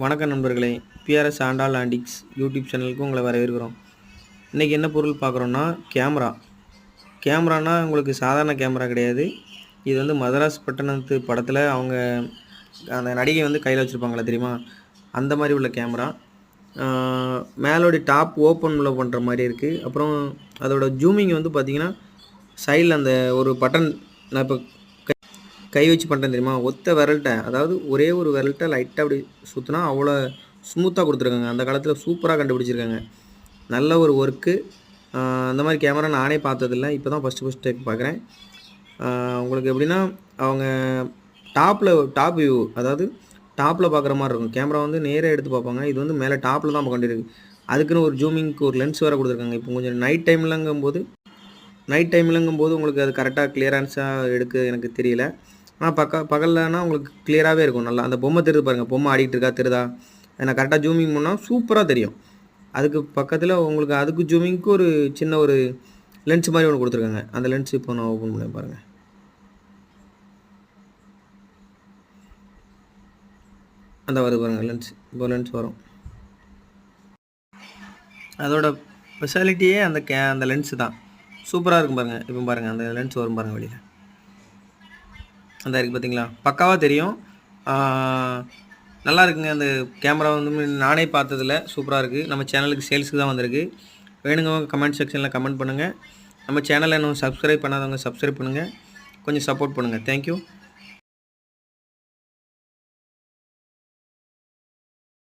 வணக்கம் நண்பர்களே, BRS Andal ஆண்டிக்ஸ் YouTube சேனலுக்கு உங்களை வரவேற்கிறோம். இன்றைக்கி என்ன பொருள் பார்க்குறோன்னா கேமரானா உங்களுக்கு சாதாரண கேமரா கிடையாது. இது வந்து மதராஸ் பட்டணத்து படத்தில் அவங்க அந்த நடிகை வந்து கையில் வச்சுருப்பாங்களே தெரியுமா, அந்த மாதிரி உள்ள கேமரா. மேலோடைய டாப் ஓப்பனில் பண்ணுற மாதிரி இருக்குது. அப்புறம் அதோட ஜூமிங் வந்து பார்த்திங்கன்னா சைடில் அந்த ஒரு பட்டன், நான் இப்போ கை வச்சு பண்ணுறேன் தெரியுமா, ஒத்த விரல்கிட்ட, அதாவது ஒரே ஒரு விரல்கிட்ட லைட்டாக அப்படி சுற்றினா அவ்வளோ ஸ்மூத்தாக கொடுத்துருக்காங்க. அந்த காலத்தில் சூப்பராக கண்டுபிடிச்சிருக்காங்க. நல்ல ஒரு ஒர்க்கு. அந்த மாதிரி கேமரா நானே பார்த்ததில்ல, இப்போ தான் ஃபஸ்ட் டைம் பார்க்குறேன். உங்களுக்கு எப்படின்னா அவங்க டாப் வியூ, அதாவது டாப்பில் பார்க்குற மாதிரி இருக்கும். கேமரா வந்து நேராக எடுத்து பார்ப்பாங்க. இது வந்து மேலே டாப்பில் தான் கொண்டிருக்கு. அதுக்குன்னு ஒரு ஜூமிங்க்கு ஒரு லென்ஸ் வேறு கொடுத்துருக்காங்க. இப்போ கொஞ்சம் நைட் டைம்லங்கும்போது உங்களுக்கு அது கரெக்டாக கிளியரன்ஸாக எடுக்க எனக்கு தெரியல. ஆனால் பகல்லனா உங்களுக்கு கிளியராகவே இருக்கும். நல்லா அந்த பொம்மை தெரியுது பாருங்கள், பொம்மை ஆடிட்டு இருக்கா தெரியுதா, நான் கரெக்டாக ஜூமிங் பண்ணால் சூப்பராக தெரியும். அதுக்கு பக்கத்தில் உங்களுக்கு அதுக்கு ஜூமிங்க்கு ஒரு சின்ன ஒரு லென்ஸ் மாதிரி ஒன்று கொடுத்துருக்காங்க. அந்த லென்ஸ் இப்போ நான் ஓப்பன் பண்ணி பாருங்கள். அந்த வருது பாருங்கள் லென்ஸ், இப்போ லென்ஸ் வரும். அதோட ஸ்பெஷாலிட்டியே அந்த லென்ஸு தான். சூப்பராக இருக்கும் பாருங்கள். இப்போ பாருங்கள் அந்த லென்ஸ் வரும் பாருங்கள் வெளியில், அந்த இருக்குது பார்த்தீங்களா, பக்காவாக தெரியும். நல்லா இருக்குங்க. அந்த கேமரா வந்து நானே பார்த்ததில்ல, சூப்பராக இருக்குது. நம்ம சேனலுக்கு சேல்ஸுக்கு தான் வந்திருக்கு. வேணுங்கவங்க கமெண்ட் செக்ஷனில் கமெண்ட் பண்ணுங்கள். நம்ம சேனலை இன்னும் சப்ஸ்கிரைப் பண்ணாதவங்க சப்ஸ்கிரைப் பண்ணுங்கள், கொஞ்சம் சப்போர்ட் பண்ணுங்கள். தேங்க்யூ.